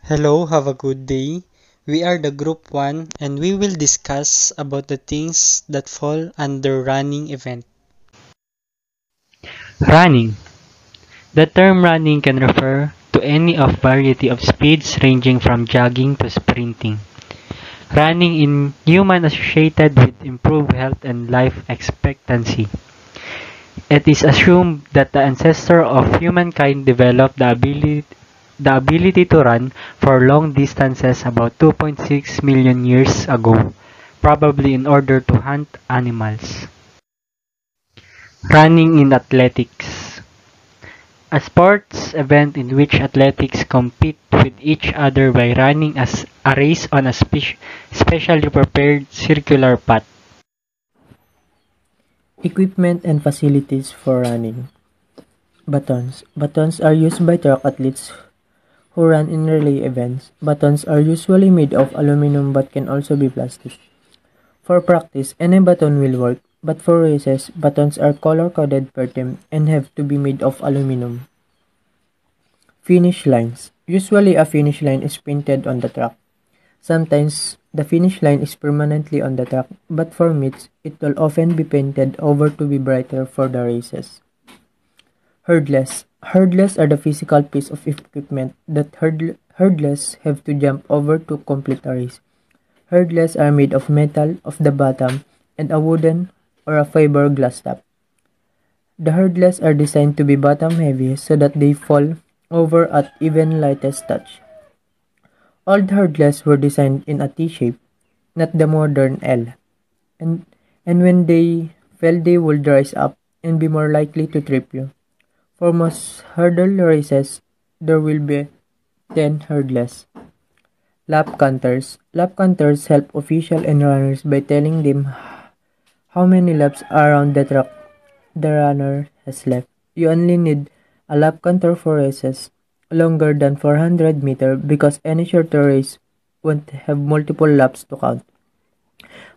Hello, have a good day. We are the group 1 and we will discuss about the things that fall under running event. Running. The term running can refer to any of variety of speeds ranging from jogging to sprinting. Running in human associated with improved health and life expectancy. It is assumed that the ancestor of humankind developed the ability to run for long distances about 2.6 million years ago, probably in order to hunt animals. Running in athletics. A sports event in which athletes compete with each other by running as a race on a specially prepared circular path. Equipment and facilities for running. Batons. Batons are used by track athletes who run in relay events. Batons are usually made of aluminum but can also be plastic. For practice, any baton will work, but for races, batons are color-coded per team and have to be made of aluminum. Finish lines. Usually a finish line is painted on the track. Sometimes the finish line is permanently on the track, but for meets, it will often be painted over to be brighter for the races. Hurdles. Hurdles are the physical piece of equipment that hurdles have to jump over to complete a race. Hurdles are made of metal of the bottom and a wooden or a fiberglass top. The hurdles are designed to be bottom heavy so that they fall over at even lightest touch. Old hurdles were designed in a T shape, not the modern L, and when they fell they would rise up and be more likely to trip you. For most hurdle races, there will be 10 hurdles. Lap counters. Lap counters help officials and runners by telling them how many laps around the track the runner has left. You only need a lap counter for races longer than 400 meters because any shorter race won't have multiple laps to count.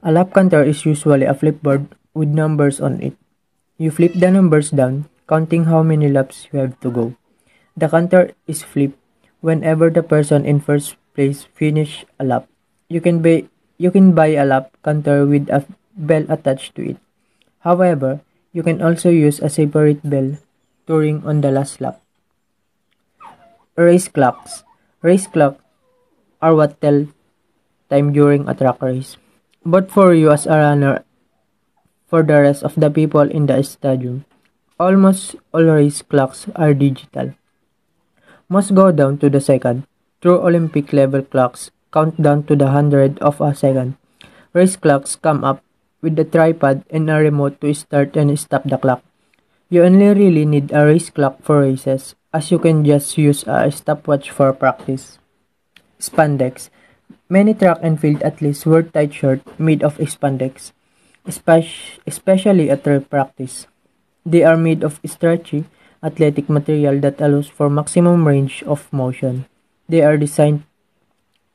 A lap counter is usually a flipboard with numbers on it. You flip the numbers down, counting how many laps you have to go. The counter is flipped whenever the person in first place finish a lap. You can buy a lap counter with a bell attached to it. However, you can also use a separate bell to ring on the last lap. Race clocks. Race clocks are what tell time during a track race. But for you as a runner, for the rest of the people in the stadium, almost all race clocks are digital. Most go down to the second. True Olympic level clocks count down to the hundredth of a second. Race clocks come up with a tripod and a remote to start and stop the clock. You only really need a race clock for races, as you can just use a stopwatch for practice. Spandex. Many track and field athletes wear tight shirts made of spandex, especially at trail practice. They are made of stretchy, athletic material that allows for maximum range of motion. They are designed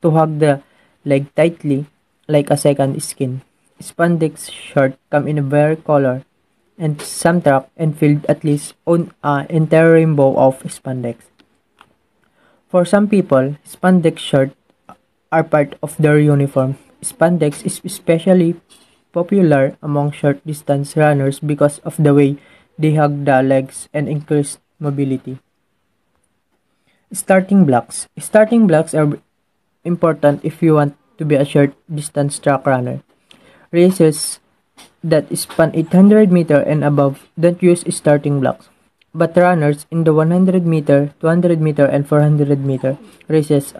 to hug the leg tightly like a second skin. Spandex shirts come in a varied color, and some track and field athletes own an entire rainbow of spandex. For some people, spandex shirts are part of their uniform. Spandex is especially popular among short-distance runners because of the way they hug the legs and increase mobility. Starting blocks. Starting blocks are important if you want to be a short-distance track runner. Races that span 800 meter and above don't use starting blocks, but runners in the 100 meter, 200 meter, and 400 meter races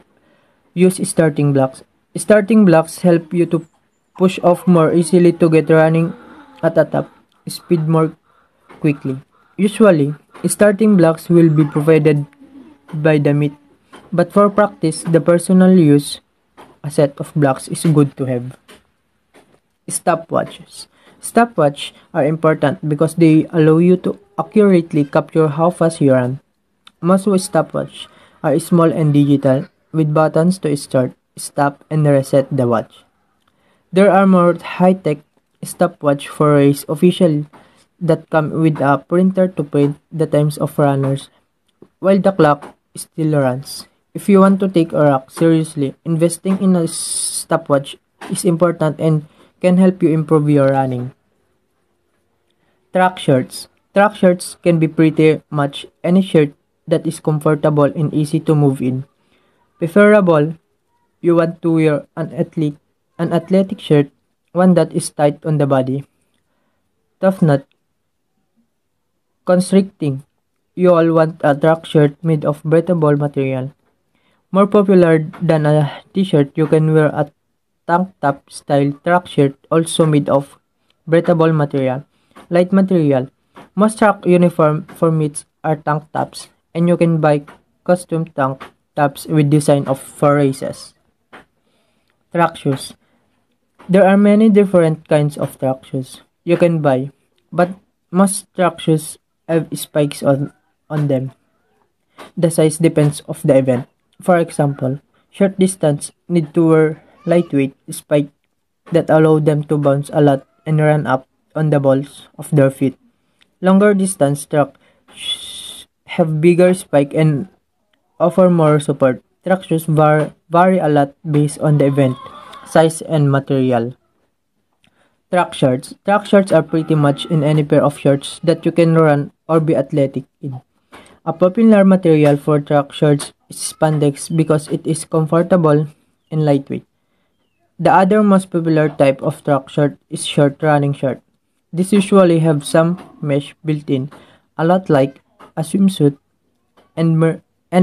use starting blocks. Starting blocks help you to push off more easily to get running at a top speed more quickly. Usually, starting blocks will be provided by the meet, but for practice, the personal use a set of blocks is good to have. Stopwatches. Stopwatches are important because they allow you to accurately capture how fast you run. Most stopwatches are small and digital, with buttons to start, stop, and reset the watch. There are more high-tech stopwatch for race officials that come with a printer to print the times of runners while the clock still runs. If you want to take a rock seriously, investing in a stopwatch is important and can help you improve your running. Track shirts. Track shirts can be pretty much any shirt that is comfortable and easy to move in. Preferable, you want to wear an athletic shirt, one that is tight on the body. Tough not constricting. You all want a track shirt made of breathable material. More popular than a t-shirt, you can wear a tank top style track shirt also made of breathable material. Light material. Most track uniform formats are tank tops, and you can buy custom tank tops with design for races. Track shoes. There are many different kinds of track shoes you can buy, but most track shoes have spikes on them. The size depends of the event. For example, short distance need to wear lightweight spike that allow them to bounce a lot and run up on the balls of their feet. Longer distance track have bigger spike and offer more support. Track shoes vary a lot based on the event, size, and material. Track shirts. Track shirts are pretty much in any pair of shirts that you can run or be athletic in. A popular material for track shirts is spandex because it is comfortable and lightweight. The other most popular type of track shirt is short running shirt. These usually have some mesh built in, a lot like a swimsuit, and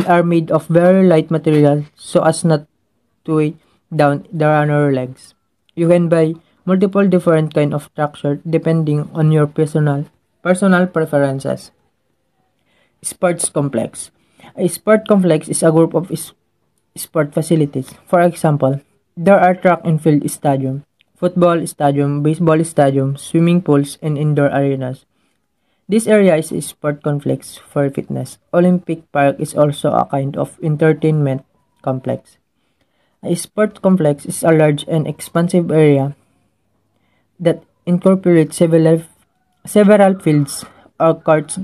are made of very light material so as not to weigh down the runner legs. You can buy multiple different kind of track shirt depending on your personal preferences. Sports complex. A sport complex is a group of sport facilities. For example, there are track and field stadium, football stadium, baseball stadium, swimming pools, and indoor arenas. This area is a sport complex for fitness. Olympic Park is also a kind of entertainment complex. A sport complex is a large and expansive area that incorporates several fields or courts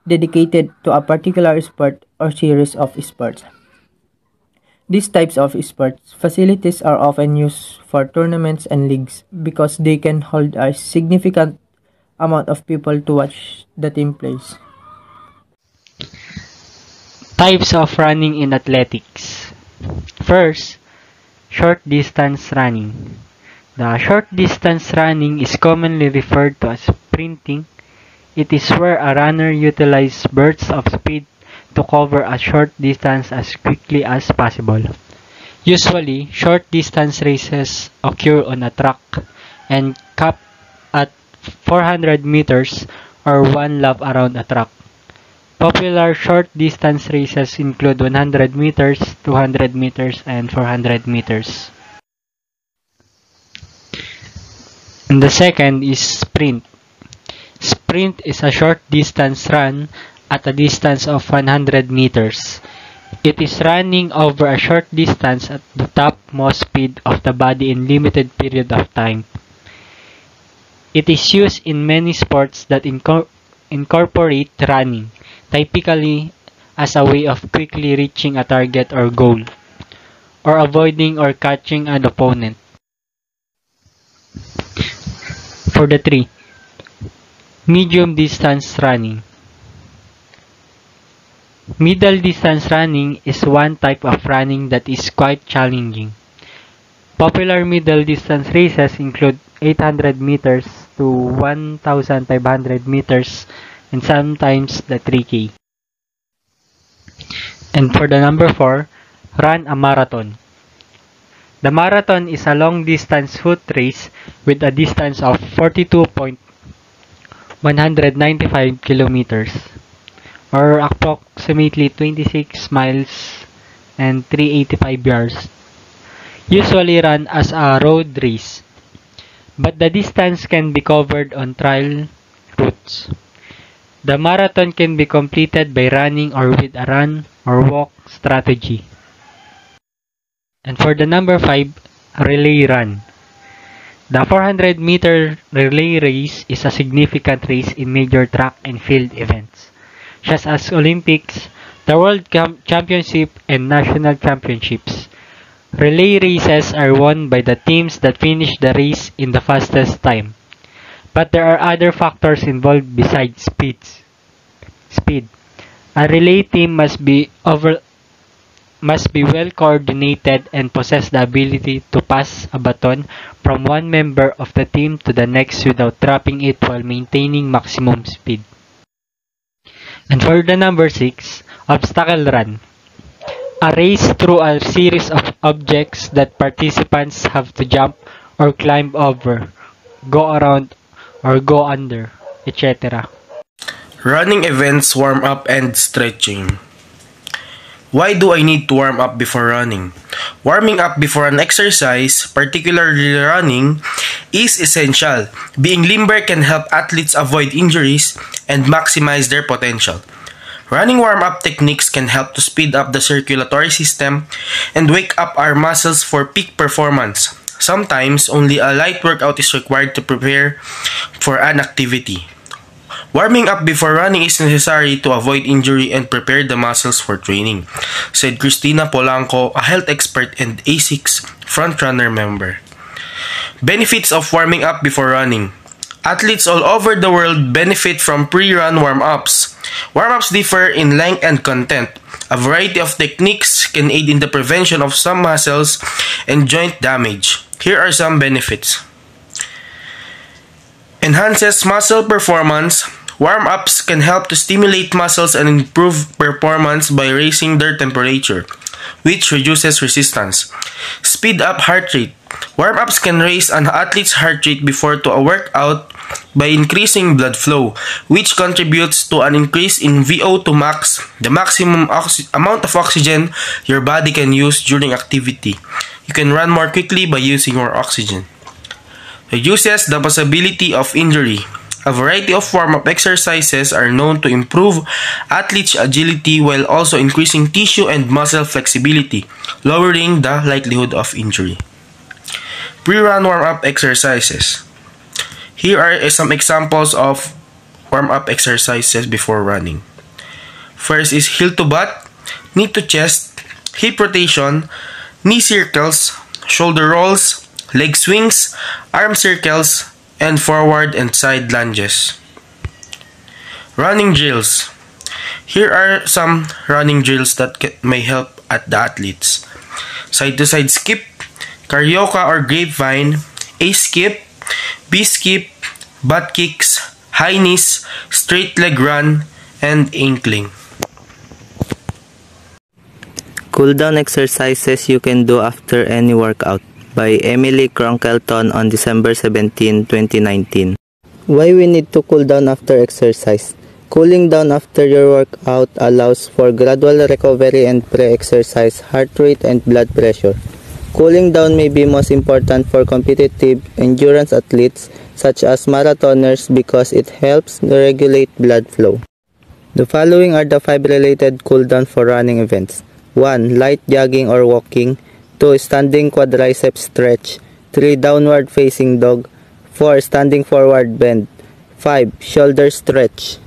dedicated to a particular sport or series of sports. These types of sports facilities are often used for tournaments and leagues because they can hold a significant amount of people to watch the team plays. Types of running in athletics. First, short distance running. The short distance running is commonly referred to as sprinting. It is where a runner utilizes bursts of speed to cover a short distance as quickly as possible. Usually, short distance races occur on a track and cap at 400 meters or one lap around a track. Popular short distance races include 100 meters, 200 meters, and 400 meters. And the second is sprint. Sprint is a short distance run at a distance of 100 meters. It is running over a short distance at the topmost speed of the body in limited period of time. It is used in many sports that incorporate running, typically as a way of quickly reaching a target or goal, or avoiding or catching an opponent. For the 3, medium distance running. Middle distance running is one type of running that is quite challenging. Popular middle distance races include 800 meters to 1,500 meters and sometimes the 3K. And for the number 4, run a marathon. The marathon is a long distance foot race with a distance of 42.195 kilometers or approximately 26 miles and 385 yards. Usually run as a road race, but the distance can be covered on trail routes. The marathon can be completed by running or with a run or walk strategy. And for the number 5, relay run. The 400-meter relay race is a significant race in major track and field events, such as Olympics, the World Championship and National Championships. Relay races are won by the teams that finish the race in the fastest time. But there are other factors involved besides speed. A relay team must be well coordinated and possess the ability to pass a baton from one member of the team to the next without dropping it while maintaining maximum speed. And for the number 6, obstacle run. A race through a series of objects that participants have to jump or climb over, go around or go under, etc. Running events, warm up, and stretching. Why do I need to warm up before running? Warming up before an exercise, particularly running, is essential. Being limber can help athletes avoid injuries and maximize their potential. Running warm-up techniques can help to speed up the circulatory system and wake up our muscles for peak performance. Sometimes, only a light workout is required to prepare for an activity. Warming up before running is necessary to avoid injury and prepare the muscles for training, said Cristina Polanco, a health expert and ASICS frontrunner member. Benefits of warming up before running. Athletes all over the world benefit from pre-run warm-ups. Warm-ups differ in length and content. A variety of techniques can aid in the prevention of some muscles and joint damage. Here are some benefits. Enhances muscle performance. Warm-ups can help to stimulate muscles and improve performance by raising their temperature, which reduces resistance. Speed up heart rate. Warm-ups can raise an athlete's heart rate before to a workout by increasing blood flow, which contributes to an increase in VO2 max, the maximum amount of oxygen your body can use during activity. You can run more quickly by using more oxygen. Reduces the possibility of injury. A variety of warm-up exercises are known to improve athletes' agility while also increasing tissue and muscle flexibility, lowering the likelihood of injury. Pre-run warm-up exercises. Here are some examples of warm-up exercises before running. First is heel to butt, knee to chest, hip rotation, knee circles, shoulder rolls, leg swings, arm circles, and forward and side lunges. Running drills. Here are some running drills that may help at the athletes. Side-to-side skip, carioca or grapevine, A skip, B skip, butt kicks, high knees, straight leg run, and ankling. Cool down exercises you can do after any workout by Emily Cronkelton on December 17, 2019. Why we need to cool down after exercise? Cooling down after your workout allows for gradual recovery and pre-exercise heart rate and blood pressure. Cooling down may be most important for competitive endurance athletes such as marathoners because it helps regulate blood flow. The following are the 5 related cool down for running events. 1. Light jogging or walking. 2. Standing quadricep stretch. 3. Downward facing dog. 4. Standing forward bend. 5. Shoulder stretch.